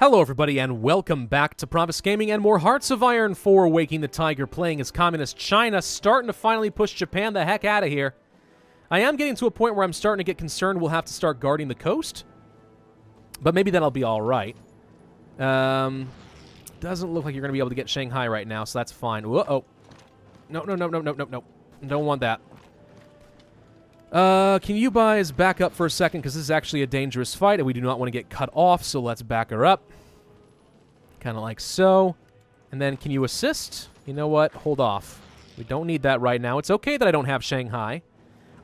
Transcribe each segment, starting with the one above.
Hello everybody and welcome back to Pravus Gaming and more Hearts of Iron 4 Waking the Tiger, playing as Communist China, starting to finally push Japan the heck out of here. I am getting to a point where I'm starting to get concerned we'll have to start guarding the coast, but maybe that'll be alright. Doesn't look like you're going to be able to get Shanghai right now, so that's fine. Uh-oh. No. Don't want that. Can you guys back up for a second, because this is actually a dangerous fight, and we do not want to get cut off, so let's back her up. Kind of like so. And then, can you assist? You know what? Hold off. We don't need that right now. It's okay that I don't have Shanghai.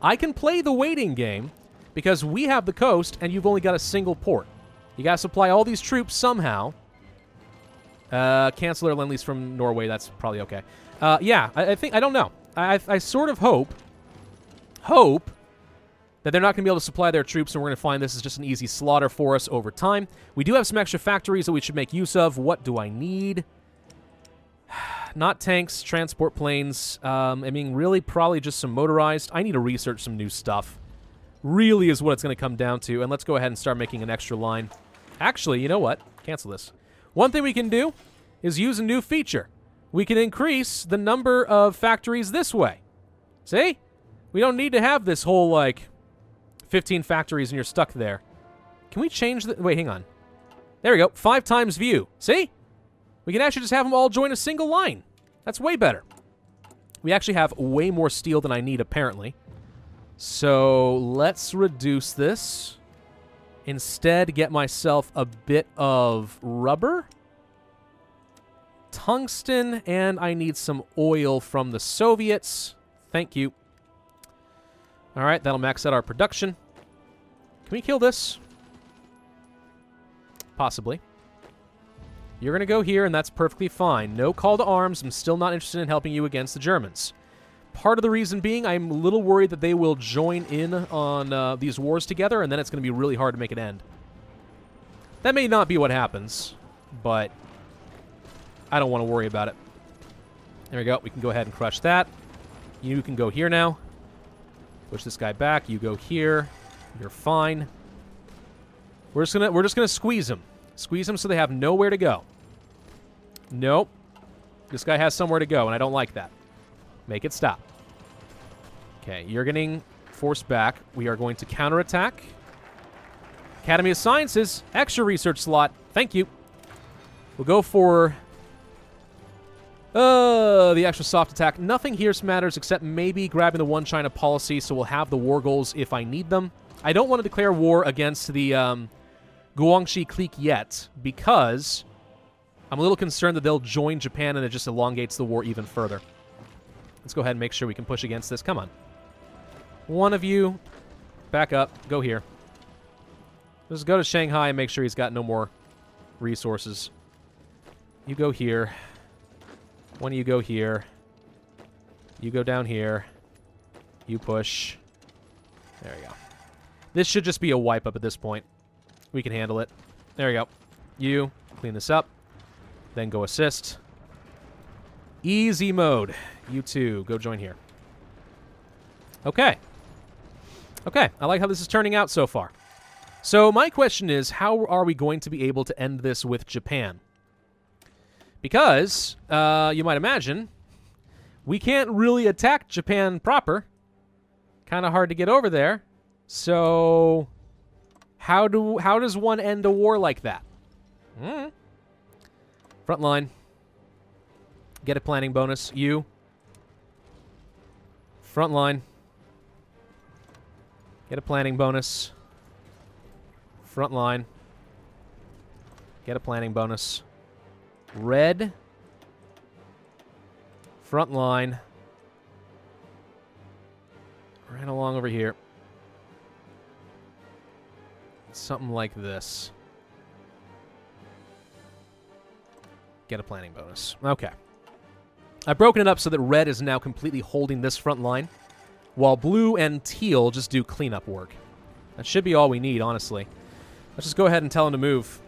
I can play the waiting game, because we have the coast, and you've only got a single port. You gotta supply all these troops somehow. Cancel their lend-lease from Norway. That's probably okay. Yeah, I think... I don't know. I sort of hope that they're not going to be able to supply their troops, and we're going to find this is just an easy slaughter for us over time. We do have some extra factories that we should make use of. What do I need? Not tanks, transport planes. I mean, really, probably just some motorized. I need to research some new stuff. Really is what it's going to come down to, and let's go ahead and start making an extra line. Actually, you know what? Cancel this. One thing we can do is use a new feature. We can increase the number of factories this way. See? We don't need to have this whole, like, 15 factories and you're stuck there. Can we change the... Wait, hang on. There we go. 5 times view. See? We can actually just have them all join a single line. That's way better. We actually have way more steel than I need, apparently. So, let's reduce this. Instead, get myself a bit of rubber. Tungsten, and I need some oil from the Soviets. Thank you. All right, that'll max out our production. Can we kill this? Possibly. You're going to go here, and that's perfectly fine. No call to arms. I'm still not interested in helping you against the Germans. Part of the reason being, I'm a little worried that they will join in on these wars together, and then it's going to be really hard to make it end. That may not be what happens, but I don't want to worry about it. There we go. We can go ahead and crush that. You can go here now. Push this guy back. You go here. You're fine. We're just gonna squeeze them. Squeeze them so they have nowhere to go. Nope. This guy has somewhere to go, and I don't like that. Make it stop. Okay, you're getting forced back. We are going to counterattack. Academy of Sciences, extra research slot. Thank you. We'll go for the extra soft attack. Nothing here matters except maybe grabbing the one China policy, so we'll have the war goals if I need them. I don't want to declare war against the Guangxi clique yet, because I'm a little concerned that they'll join Japan and it just elongates the war even further. Let's go ahead and make sure we can push against this. Come on. One of you, back up. Go here. Just go to Shanghai and make sure he's got no more resources. You go here. One of you go here. You go down here. You push. There we go. This should just be a wipe up at this point. We can handle it. There we go. You clean this up. Then go assist. Easy mode. You two, go join here. Okay. Okay, I like how this is turning out so far. So my question is, how are we going to be able to end this with Japan? Because, you might imagine, we can't really attack Japan proper. Kind of hard to get over there. So, how does one end a war like that? Front line. Get a planning bonus. You. Front line. Get a planning bonus. Front line. Get a planning bonus. Red. Front line. Right along over here. Something like this. Get a planning bonus. Okay. I've broken it up so that red is now completely holding this front line, while blue and teal just do cleanup work. That should be all we need, honestly. Let's just go ahead and tell them to move.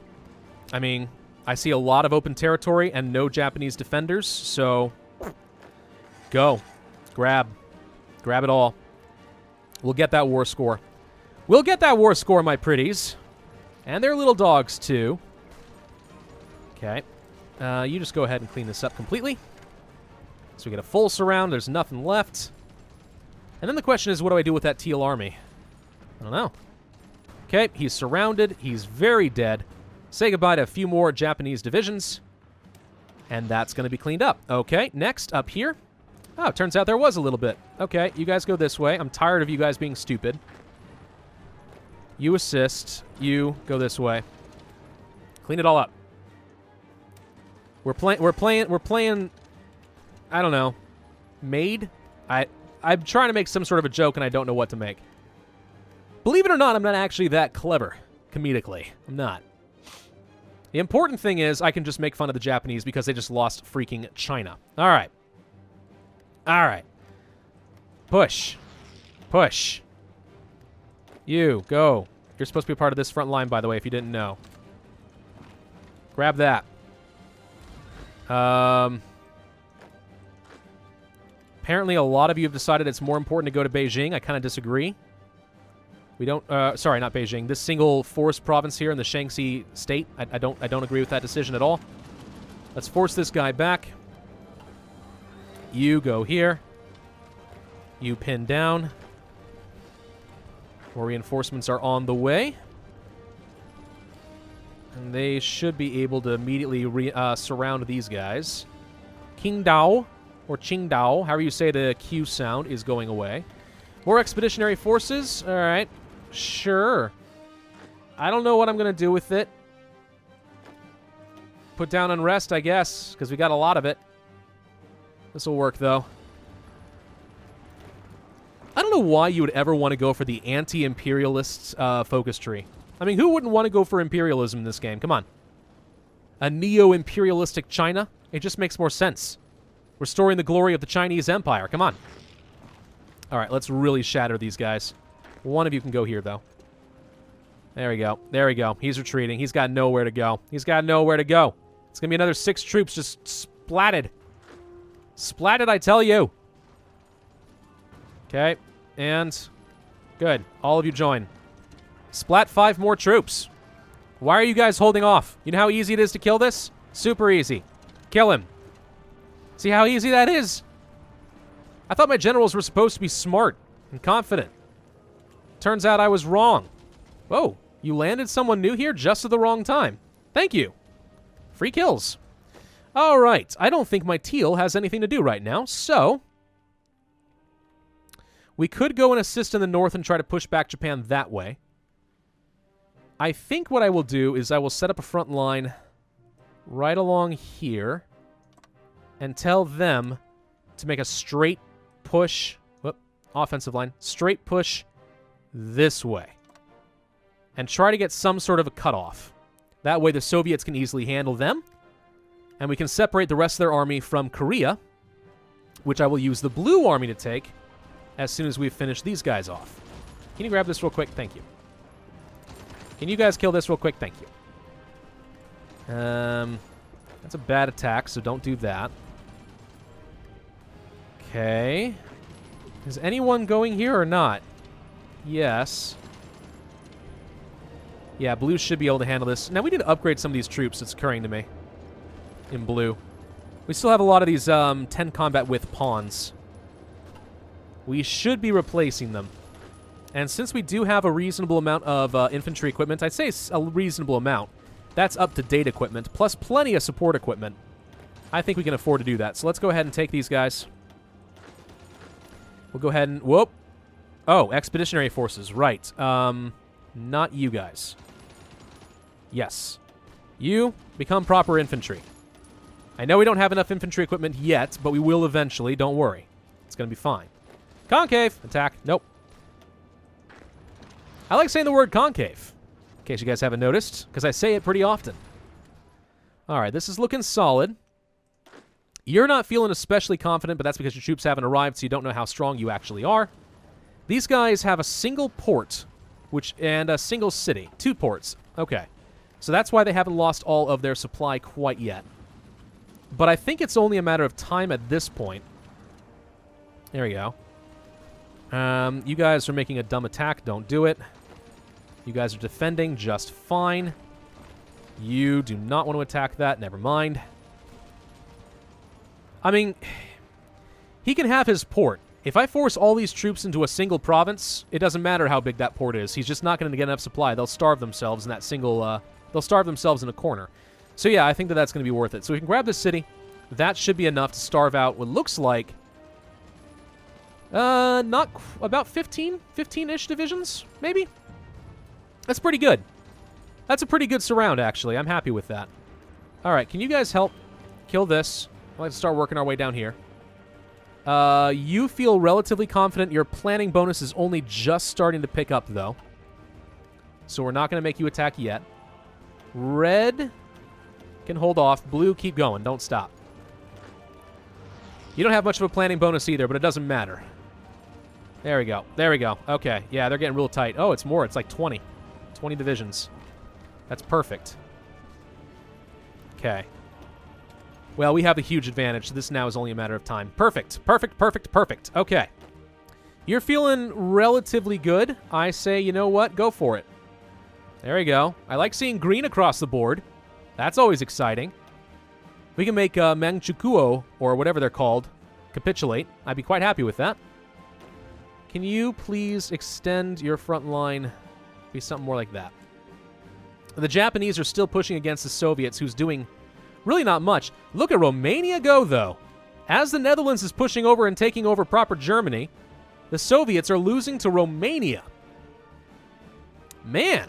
I mean, I see a lot of open territory and no Japanese defenders, so go. Grab. Grab it all. We'll get that war score. We'll get that war score, my pretties. And their little dogs, too. Okay. You just go ahead and clean this up completely. So we get a full surround. There's nothing left. And then the question is, what do I do with that teal army? I don't know. Okay, he's surrounded. He's very dead. Say goodbye to a few more Japanese divisions. And that's going to be cleaned up. Okay, next, up here. Oh, turns out there was a little bit. Okay, you guys go this way. I'm tired of you guys being stupid. You assist. You go this way. Clean it all up. We're playing, I don't know, maid? I'm trying to make some sort of a joke and I don't know what to make. Believe it or not, I'm not actually that clever, comedically. I'm not. The important thing is I can just make fun of the Japanese because they just lost freaking China. All right. All right. Push. Push. You, go. You're supposed to be a part of this front line, by the way, if you didn't know. Grab that. Apparently a lot of you have decided it's more important to go to Beijing. I kind of disagree. We don't, sorry, not Beijing. This single forest province here in the Shaanxi state, I don't agree with that decision at all. Let's force this guy back. You go here. You pin down. More reinforcements are on the way. And they should be able to immediately surround these guys. Qingdao, or Qingdao, however you say the Q sound, is going away. More expeditionary forces? All right. Sure. I don't know what I'm going to do with it. Put down unrest, I guess, because we got a lot of it. This will work, though. I don't know why you would ever want to go for the anti-imperialist focus tree. I mean, who wouldn't want to go for imperialism in this game? Come on. A neo-imperialistic China? It just makes more sense. Restoring the glory of the Chinese Empire. Come on. All right, let's really shatter these guys. One of you can go here, though. There we go. There we go. He's retreating. He's got nowhere to go. He's got nowhere to go. It's going to be another 6 troops just splatted. Splatted, I tell you. Okay, and good. All of you join. Splat 5 more troops. Why are you guys holding off? You know how easy it is to kill this? Super easy. Kill him. See how easy that is? I thought my generals were supposed to be smart and confident. Turns out I was wrong. Whoa, you landed someone new here just at the wrong time. Thank you. Free kills. All right, I don't think my teal has anything to do right now, so we could go and assist in the north and try to push back Japan that way. I think what I will do is I will set up a front line right along here and tell them to make a straight push, offensive line, straight push this way. And try to get some sort of a cutoff. That way the Soviets can easily handle them. And we can separate the rest of their army from Korea, which I will use the blue army to take as soon as we've finished these guys off. Can you grab this real quick? Thank you. Can you guys kill this real quick? Thank you. That's a bad attack, so don't do that. Okay. Is anyone going here or not? Yes. Yeah, blue should be able to handle this. Now, we need to upgrade some of these troops, it's occurring to me. In blue. We still have a lot of these 10 combat with pawns. We should be replacing them. And since we do have a reasonable amount of infantry equipment, I'd say it's a reasonable amount. That's up-to-date equipment, plus plenty of support equipment. I think we can afford to do that. So let's go ahead and take these guys. We'll go ahead and... Whoop! Oh, expeditionary forces. Right. Not you guys. Yes. You become proper infantry. I know we don't have enough infantry equipment yet, but we will eventually. Don't worry. It's going to be fine. Concave. Attack. Nope. I like saying the word concave, in case you guys haven't noticed, because I say it pretty often. All right, this is looking solid. You're not feeling especially confident, but that's because your troops haven't arrived, so you don't know how strong you actually are. These guys have a single port, and a single city. 2 ports. Okay. So that's why they haven't lost all of their supply quite yet. But I think it's only a matter of time at this point. There we go. You guys are making a dumb attack. Don't do it. You guys are defending just fine. You do not want to attack that. Never mind. I mean, he can have his port. If I force all these troops into a single province, it doesn't matter how big that port is. He's just not going to get enough supply. They'll starve themselves in that single... they'll starve themselves in a corner. So yeah, I think that that's going to be worth it. So we can grab this city. That should be enough to starve out what looks like... about 15-ish divisions, maybe? That's pretty good. That's a pretty good surround, actually. I'm happy with that. All right, can you guys help kill this? I'd like to start working our way down here. You feel relatively confident. Your planning bonus is only just starting to pick up, though. So we're not going to make you attack yet. Red can hold off. Blue, keep going. Don't stop. You don't have much of a planning bonus either, but it doesn't matter. There we go. There we go. Okay. Yeah, they're getting real tight. Oh, it's more. It's like 20. 20 divisions. That's perfect. Okay. Well, we have a huge advantage, so this now is only a matter of time. Perfect. Perfect, perfect, perfect. Okay. You're feeling relatively good. I say, you know what? Go for it. There we go. I like seeing green across the board. That's always exciting. We can make Manchukuo, or whatever they're called, capitulate. I'd be quite happy with that. Can you please extend your front line? Be something more like that. The Japanese are still pushing against the Soviets, who's doing really not much. Look at Romania go, though. As the Netherlands is pushing over and taking over proper Germany, the Soviets are losing to Romania. Man.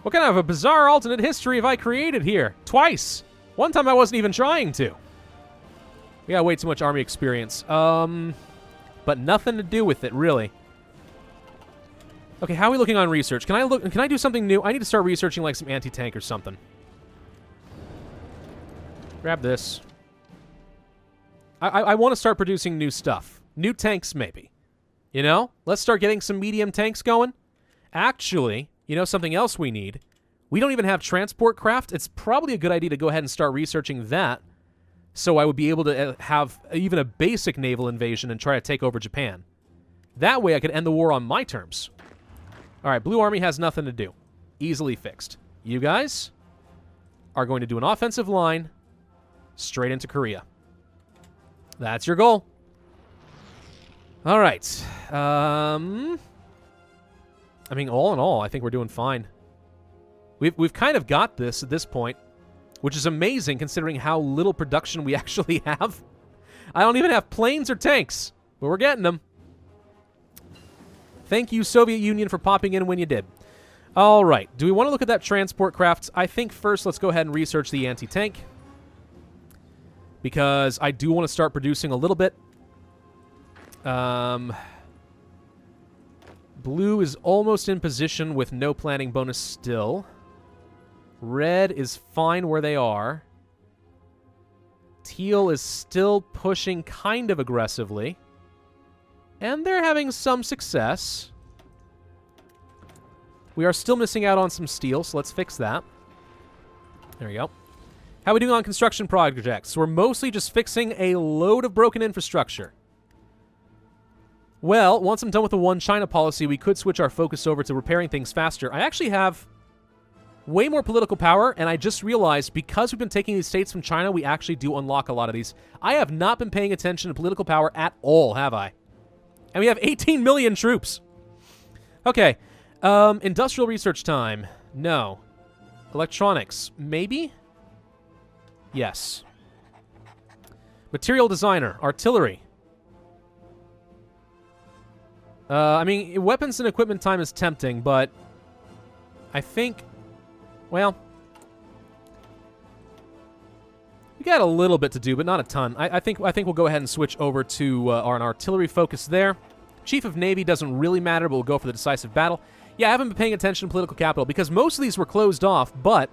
What kind of a bizarre alternate history have I created here? Twice. One time I wasn't even trying to. We got way too much army experience. But nothing to do with it, really. Okay, how are we looking on research? Can I do something new? I need to start researching like some anti-tank or something. Grab this. I want to start producing new stuff. New tanks, maybe. You know? Let's start getting some medium tanks going. Actually, you know something else we need? We don't even have transport craft. It's probably a good idea to go ahead and start researching that, so I would be able to have even a basic naval invasion and try to take over Japan. That way I could end the war on my terms. All right, Blue Army has nothing to do. Easily fixed. You guys are going to do an offensive line straight into Korea. That's your goal. All right. I mean, all in all, I think we're doing fine. We've kind of got this at this point, which is amazing considering how little production we actually have. I don't even have planes or tanks, but we're getting them. Thank you, Soviet Union, for popping in when you did. All right. Do we want to look at that transport craft? I think first let's go ahead and research the anti-tank, because I do want to start producing a little bit. Blue is almost in position with no planning bonus still. Red is fine where they are. Teal is still pushing kind of aggressively. And they're having some success. We are still missing out on some steel, so let's fix that. There we go. How are we doing on construction projects? We're mostly just fixing a load of broken infrastructure. Well, once I'm done with the One China policy, we could switch our focus over to repairing things faster. I actually have way more political power, and I just realized because we've been taking these states from China, we actually do unlock a lot of these. I have not been paying attention to political power at all, have I? And we have 18 million troops. Okay. Industrial research time. No. Electronics. Maybe? Yes. Material designer. Artillery. I mean, weapons and equipment time is tempting, but I think, well, we got a little bit to do, but not a ton. I think we'll go ahead and switch over to an artillery focus there. Chief of Navy doesn't really matter, but we'll go for the decisive battle. Yeah, I haven't been paying attention to political capital because most of these were closed off, but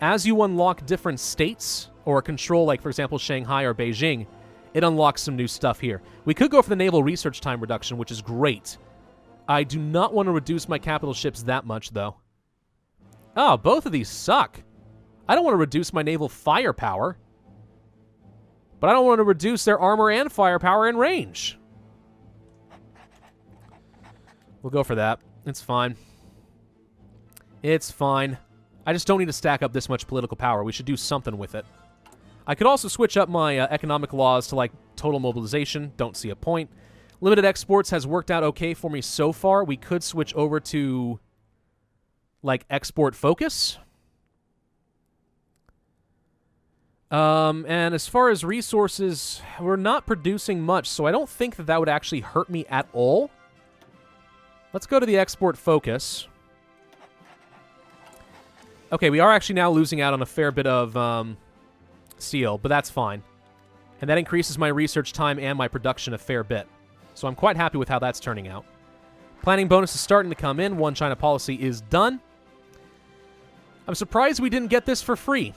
as you unlock different states or control, like, for example, Shanghai or Beijing, it unlocks some new stuff here. We could go for the naval research time reduction, which is great. I do not want to reduce my capital ships that much, though. Oh, both of these suck. I don't want to reduce my naval firepower, but I don't want to reduce their armor and firepower in range. We'll go for that. It's fine. It's fine. I just don't need to stack up this much political power. We should do something with it. I could also switch up my economic laws to, like, total mobilization. Don't see a point. Limited exports has worked out okay for me so far. We could switch over to, like, export focus. And as far as resources, we're not producing much, so I don't think that that would actually hurt me at all. Let's go to the export focus. Okay, we are actually now losing out on a fair bit of steel, but that's fine. And that increases my research time and my production a fair bit. So I'm quite happy with how that's turning out. Planning bonus is starting to come in. One China policy is done. I'm surprised we didn't get this for free,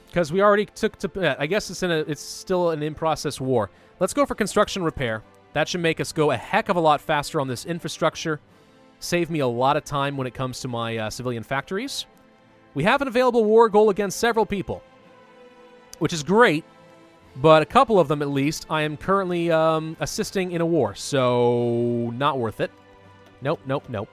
because we already took to... I guess it's still an in-process war. Let's go for construction repair. That should make us go a heck of a lot faster on this infrastructure. Save me a lot of time when it comes to my civilian factories. We have an available war goal against several people, which is great, but a couple of them at least I am currently assisting in a war, so not worth it. Nope, nope, nope.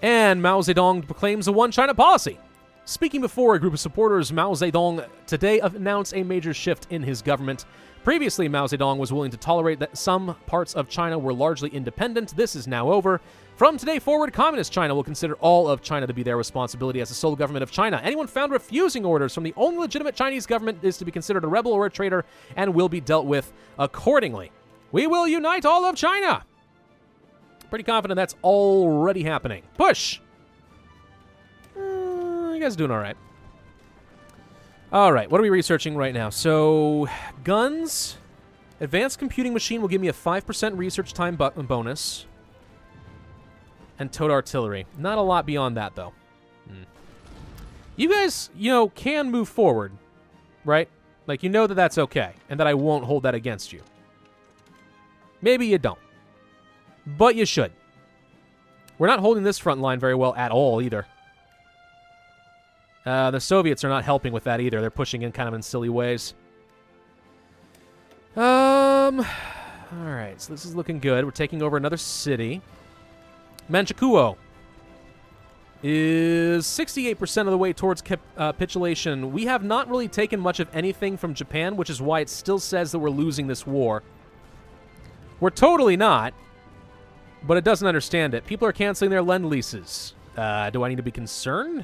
And Mao Zedong proclaims a one China policy. Speaking before a group of supporters, Mao Zedong today announced a major shift in his government. Previously, Mao Zedong was willing to tolerate that some parts of China were largely independent. This is now over. From today forward, Communist China will consider all of China to be their responsibility as the sole government of China. Anyone found refusing orders from the only legitimate Chinese government is to be considered a rebel or a traitor and will be dealt with accordingly. We will unite all of China. Pretty confident that's already happening. Push! You guys are doing all right. All right, what are we researching right now? So, guns. Advanced computing machine will give me a 5% research time bonus. And towed artillery. Not a lot beyond that, though. You guys, can move forward, right? Like, you know that that's okay, and that I won't hold that against you. Maybe you don't. But you should. We're not holding this front line very well at all, either. The Soviets are not helping with that either. They're pushing in kind of in silly ways. Alright, so this is looking good. We're taking over another city. Manchukuo is 68% of the way towards capitulation. We have not really taken much of anything from Japan, which is why it still says that we're losing this war. We're totally not, but it doesn't understand it. People are canceling their Lend-Leases. Do I need to be concerned?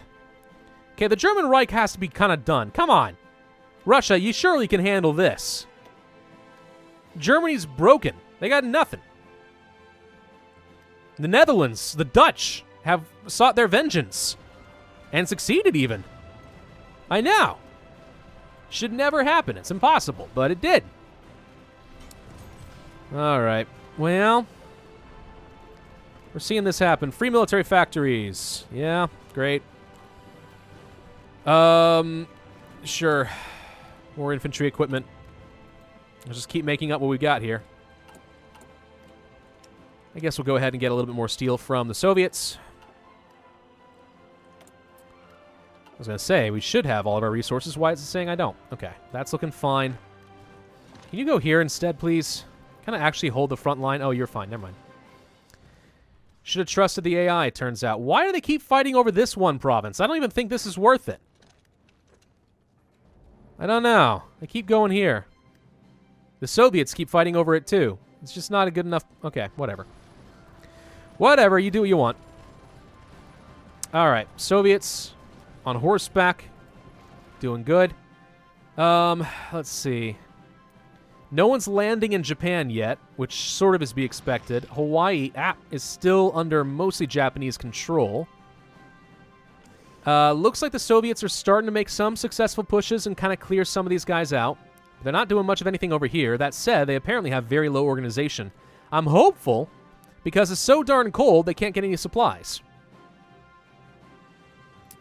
Okay, the German Reich has to be kind of done. Come on. Russia, you surely can handle this. Germany's broken. They got nothing. The Netherlands, the Dutch, have sought their vengeance. And succeeded, even. I know. Should never happen. It's impossible, but it did. Alright. Well, we're seeing this happen. Free military factories. Yeah, great. Sure. More infantry equipment. Let's just keep making up what we got here. I guess we'll go ahead and get a little bit more steel from the Soviets. I was going to say, we should have all of our resources. Why is it saying I don't? Okay, that's looking fine. Can you go here instead, please? Kind of actually hold the front line. Oh, you're fine. Never mind. Should have trusted the AI, turns out. Why do they keep fighting over this one province? I don't even think this is worth it. I don't know. They keep going here. The Soviets keep fighting over it, too. It's just not a good enough... Okay, whatever. Whatever, you do what you want. Alright, Soviets on horseback. Doing good. Let's see. No one's landing in Japan yet, which sort of is to be expected. Hawaii is still under mostly Japanese control. Looks like the Soviets are starting to make some successful pushes and kind of clear some of these guys out. They're not doing much of anything over here. That said, they apparently have very low organization. I'm hopeful, because it's so darn cold, they can't get any supplies.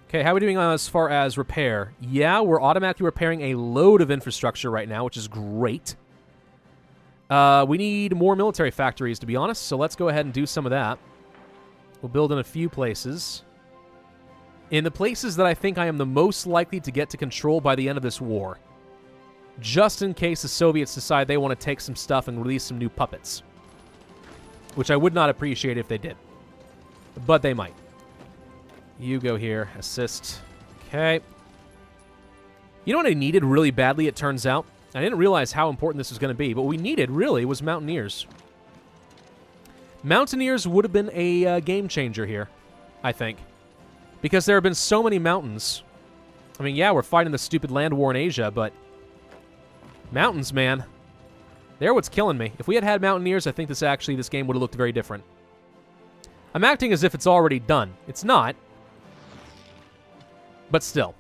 Okay, how are we doing as far as repair? Yeah, we're automatically repairing a load of infrastructure right now, which is great. We need more military factories, to be honest, so let's go ahead and do some of that. We'll build in a few places. In the places that I think I am the most likely to get to control by the end of this war. Just in case the Soviets decide they want to take some stuff and release some new puppets. Which I would not appreciate if they did. But they might. You go here. Assist. Okay. You know what I needed really badly, it turns out? I didn't realize how important this was going to be, but what we needed, really, was Mountaineers. Mountaineers would have been a game changer here, I think. Because there have been so many mountains. I mean, yeah, we're fighting the stupid land war in Asia, but... mountains, man. They're what's killing me. If we had had Mountaineers, I think this game would have looked very different. I'm acting as if it's already done. It's not. But still.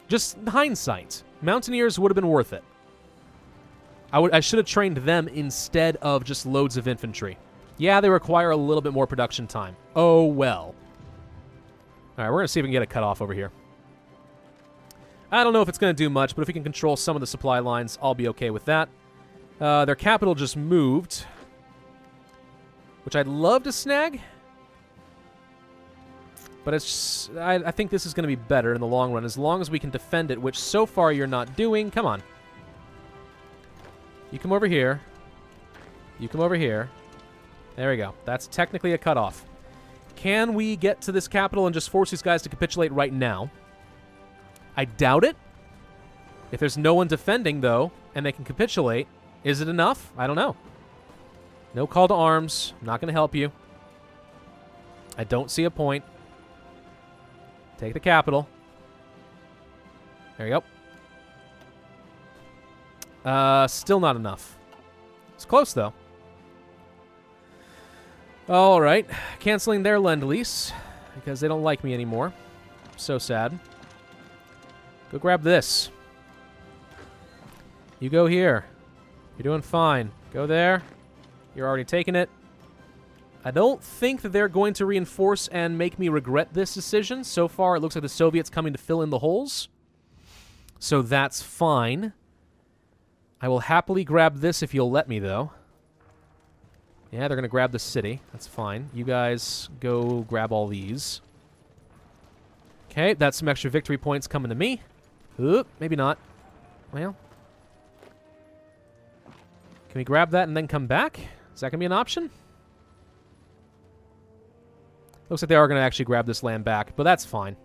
Just hindsight. Mountaineers would have been worth it. I should have trained them instead of just loads of infantry. Yeah, they require a little bit more production time. Oh, well. All right, we're going to see if we can get a cutoff over here. I don't know if it's going to do much, but if we can control some of the supply lines, I'll be okay with that. Their capital just moved, which I'd love to snag. But it's just, I think this is going to be better in the long run, as long as we can defend it, which so far you're not doing. Come on. You come over here. You come over here. There we go. That's technically a cutoff. Can we get to this capital and just force these guys to capitulate right now? I doubt it. If there's no one defending, though, and they can capitulate, is it enough? I don't know. No call to arms. I'm not going to help you. I don't see a point. Take the capital. There you go. Still not enough. It's close, though. All right. Canceling their lend-lease because they don't like me anymore. So sad. Go grab this. You go here. You're doing fine. Go there. You're already taking it. I don't think that they're going to reinforce and make me regret this decision. So far, it looks like the Soviets coming to fill in the holes. So that's fine. I will happily grab this if you'll let me, though. Yeah, they're going to grab the city. That's fine. You guys go grab all these. Okay, that's some extra victory points coming to me. Oop, maybe not. Well. Can we grab that and then come back? Is that going to be an option? Looks like they are going to actually grab this land back, but that's fine.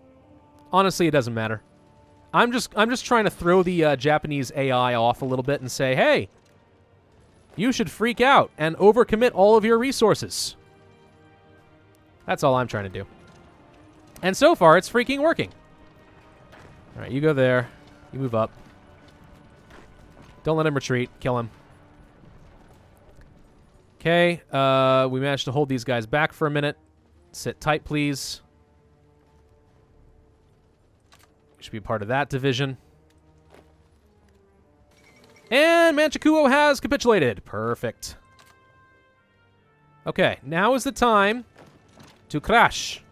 Honestly, it doesn't matter. I'm just trying to throw the Japanese AI off a little bit and say, hey, you should freak out and overcommit all of your resources. That's all I'm trying to do. And so far, it's freaking working. All right, you go there. You move up. Don't let him retreat. Kill him. Okay, we managed to hold these guys back for a minute. Sit tight, please. Should be part of that division. And Manchukuo has capitulated. Perfect. Okay, now is the time to crash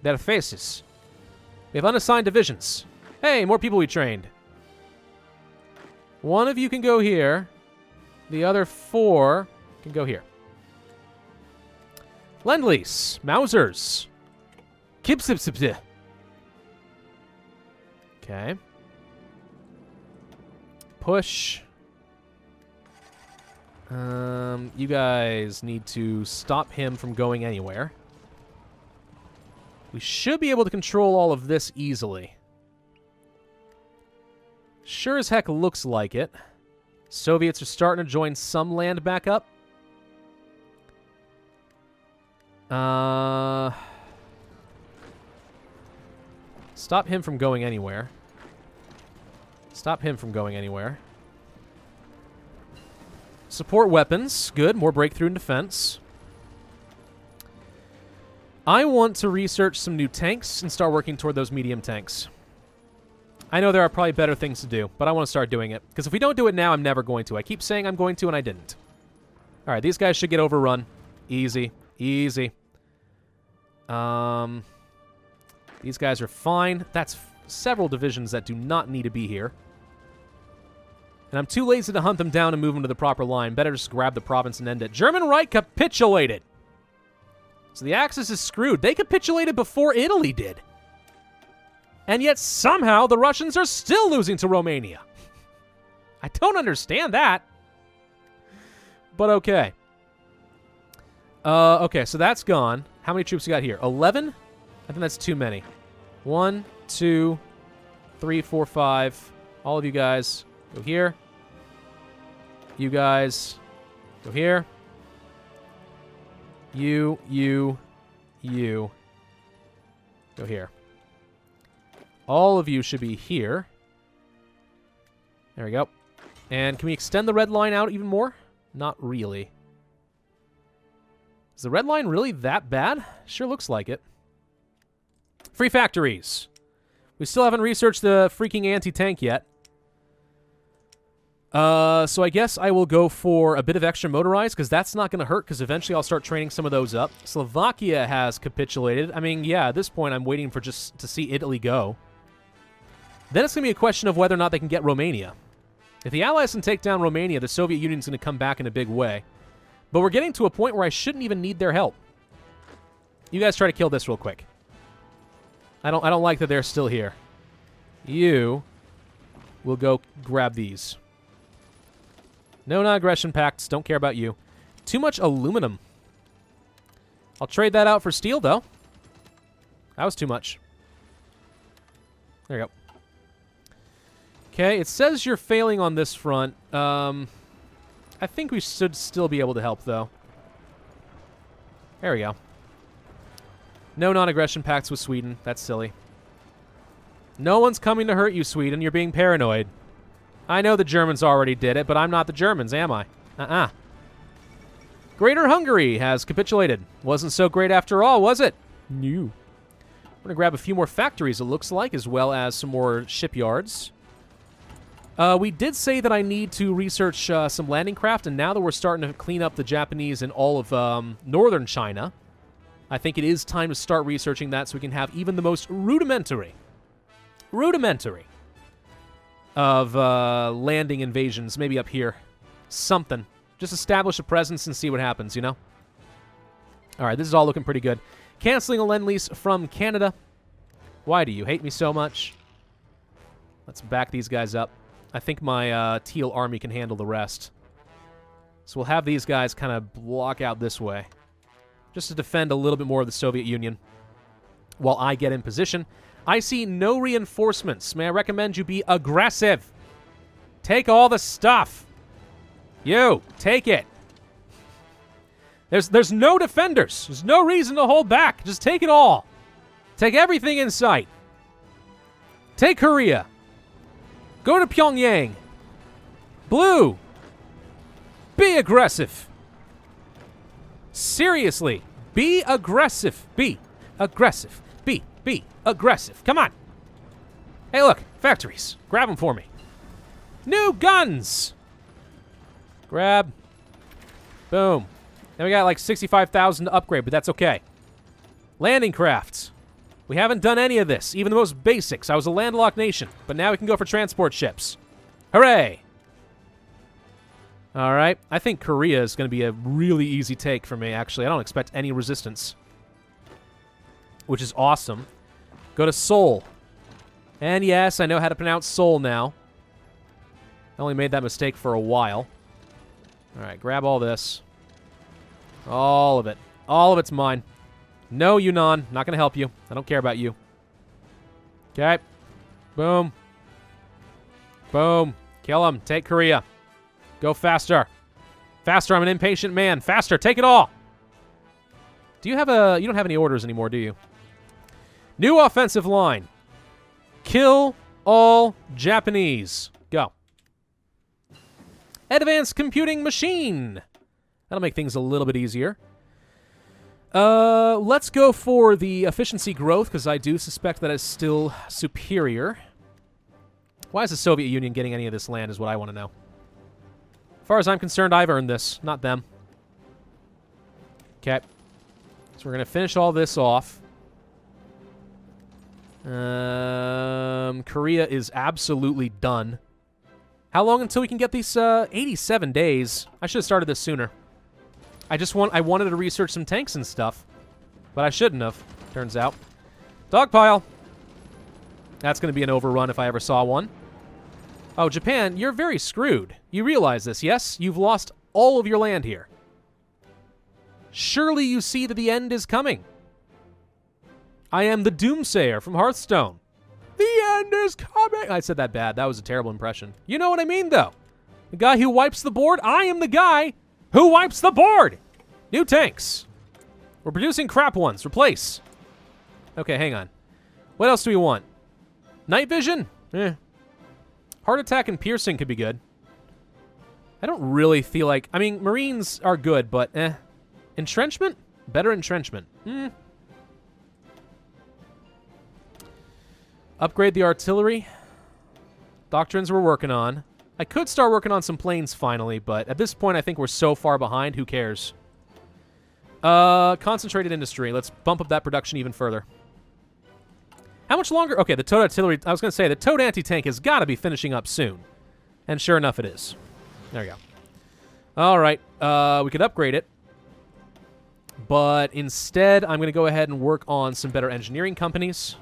their faces. We have unassigned divisions. Hey, more people we trained. One of you can go here. The other 4 can go here. Lend-lease. Mausers. Kipsipsipsip. Okay. Push. You guys need to stop him from going anywhere. We should be able to control all of this easily. Sure as heck looks like it. Soviets are starting to join some land back up. Stop him from going anywhere. Stop him from going anywhere. Support weapons. Good. More breakthrough in defense. I want to research some new tanks and start working toward those medium tanks. I know there are probably better things to do, but I want to start doing it. Because if we don't do it now, I'm never going to. I keep saying I'm going to, and I didn't. All right, these guys should get overrun. Easy. Easy. These guys are fine. That's several divisions that do not need to be here. And I'm too lazy to hunt them down and move them to the proper line. Better just grab the province and end it. German Reich capitulated. So the Axis is screwed. They capitulated before Italy did. And yet somehow the Russians are still losing to Romania. I don't understand that. But okay. Okay, so that's gone. How many troops you got here? 11? I think that's too many. 1, 2, 3, 4, 5. All of you guys go here. You guys go here. You go here. All of you should be here. There we go. And can we extend the red line out even more? Not really. Is the red line really that bad? Sure looks like it. Free factories. We still haven't researched the freaking anti-tank yet. So I guess I will go for a bit of extra motorized, because that's not going to hurt, because eventually I'll start training some of those up. Slovakia has capitulated. I mean, yeah, at this point I'm waiting for just to see Italy go. Then it's going to be a question of whether or not they can get Romania. If the Allies can take down Romania, the Soviet Union's going to come back in a big way. But we're getting to a point where I shouldn't even need their help. You guys try to kill this real quick. I don't like that they're still here. You will go grab these. No non-aggression pacts. Don't care about you. Too much aluminum. I'll trade that out for steel, though. That was too much. There you go. Okay, it says you're failing on this front. I think we should still be able to help, though. There we go. No non-aggression pacts with Sweden. That's silly. No one's coming to hurt you, Sweden. You're being paranoid. I know the Germans already did it, but I'm not the Germans, am I? Greater Hungary has capitulated. Wasn't so great after all, was it? No. We're going to grab a few more factories, it looks like, as well as some more shipyards. We did say that I need to research some landing craft, and now that we're starting to clean up the Japanese in all of northern China, I think it is time to start researching that so we can have even the most rudimentary of landing invasions, maybe up here. Something. Just establish a presence and see what happens, you know? All right, this is all looking pretty good. Canceling a Lend-Lease from Canada. Why do you hate me so much? Let's back these guys up. I think my teal army can handle the rest. So we'll have these guys kind of block out this way, just to defend a little bit more of the Soviet Union while I get in position. I see no reinforcements. May I recommend you be aggressive? Take all the stuff. You, take it. There's no defenders. There's no reason to hold back. Just take it all. Take everything in sight. Take Korea. Go to Pyongyang. Blue. Be aggressive. Seriously. Be aggressive. Be aggressive. Be aggressive. Come on. Hey, look. Factories. Grab them for me. New guns. Grab. Boom. Now we got like 65,000 to upgrade, but that's okay. Landing crafts. We haven't done any of this, even the most basics. I was a landlocked nation, but now we can go for transport ships. Hooray! All right. I think Korea is going to be a really easy take for me, actually. I don't expect any resistance, which is awesome. Go to Seoul. And yes, I know how to pronounce Seoul now. I only made that mistake for a while. All right, grab all this. All of it. All of it's mine. No, Yunnan. Not going to help you. I don't care about you. Okay. Boom. Boom. Kill him. Take Korea. Go faster. Faster. I'm an impatient man. Faster. Take it all. Do you have a... You don't have any orders anymore, do you? New offensive line. Kill all Japanese. Go. Advanced computing machine. That'll make things a little bit easier. Let's go for the efficiency growth, because I do suspect that it's still superior. Why is the Soviet Union getting any of this land is what I want to know. As far as I'm concerned, I've earned this, not them. Okay. So we're going to finish all this off. Korea is absolutely done. How long until we can get these 87 days? I should have started this sooner. I wanted to research some tanks and stuff, but I shouldn't have, turns out. Dogpile. That's going to be an overrun if I ever saw one. Oh, Japan, you're very screwed. You realize this, yes? You've lost all of your land here. Surely you see that the end is coming. I am the Doomsayer from Hearthstone. The end is coming. I said that bad. That was a terrible impression. You know what I mean, though. The guy who wipes the board. I am the guy who wipes the board. New tanks. We're producing crap ones. Replace. Okay, hang on. What else do we want? Night vision? Eh. Heart attack and piercing could be good. I don't really feel like... I mean, Marines are good, but eh. Entrenchment? Better entrenchment. Upgrade the artillery. Doctrines we're working on. I could start working on some planes finally, but at this point I think we're so far behind, who cares? Concentrated industry. Let's bump up that production even further. How much longer? Okay, the towed artillery... I was going to say, the towed anti-tank has got to be finishing up soon. And sure enough, it is. There we go. All right. We could upgrade it. But instead, I'm going to go ahead and work on some better engineering companies.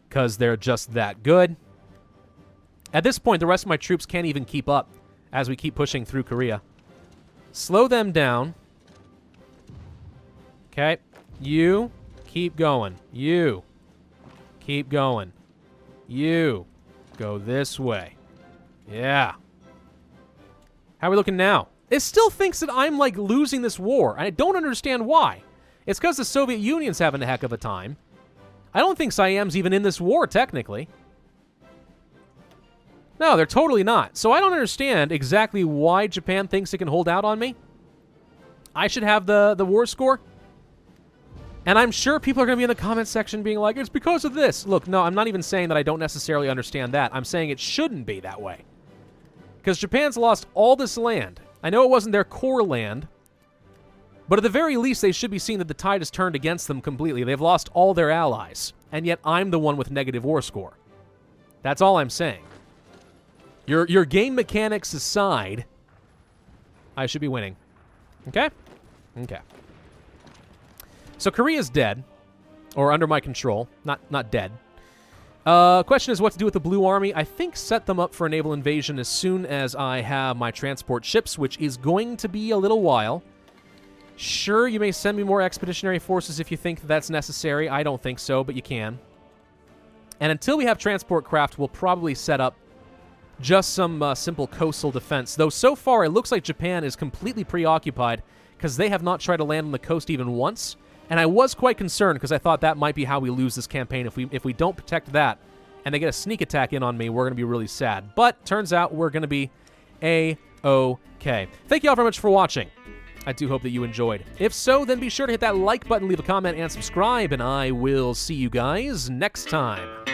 Because they're just that good. At this point, the rest of my troops can't even keep up as we keep pushing through Korea. Slow them down. Okay. You keep going. You keep going. You go this way. Yeah. How are we looking now? It still thinks that I'm, like, losing this war, and I don't understand why. It's because the Soviet Union's having a heck of a time. I don't think Siam's even in this war, technically. No, they're totally not. So I don't understand exactly why Japan thinks it can hold out on me. I should have the war score. And I'm sure people are going to be in the comments section being like, it's because of this. Look, no, I'm not even saying that I don't necessarily understand that. I'm saying it shouldn't be that way. Because Japan's lost all this land. I know it wasn't their core land. But at the very least, they should be seeing that the tide has turned against them completely. They've lost all their allies. And yet I'm the one with negative war score. That's all I'm saying. Your game mechanics aside, I should be winning. Okay? Okay. So Korea's dead. Or under my control. Not dead. Question is what to do with the Blue Army. I think set them up for a naval invasion as soon as I have my transport ships, which is going to be a little while. Sure, you may send me more expeditionary forces if you think that's necessary. I don't think so, but you can. And until we have transport craft, we'll probably set up just some simple coastal defense. Though so far, it looks like Japan is completely preoccupied because they have not tried to land on the coast even once. And I was quite concerned because I thought that might be how we lose this campaign. If we don't protect that and they get a sneak attack in on me, we're going to be really sad. But turns out we're going to be A-okay. Thank you all very much for watching. I do hope that you enjoyed. If so, then be sure to hit that like button, leave a comment, and subscribe, and I will see you guys next time.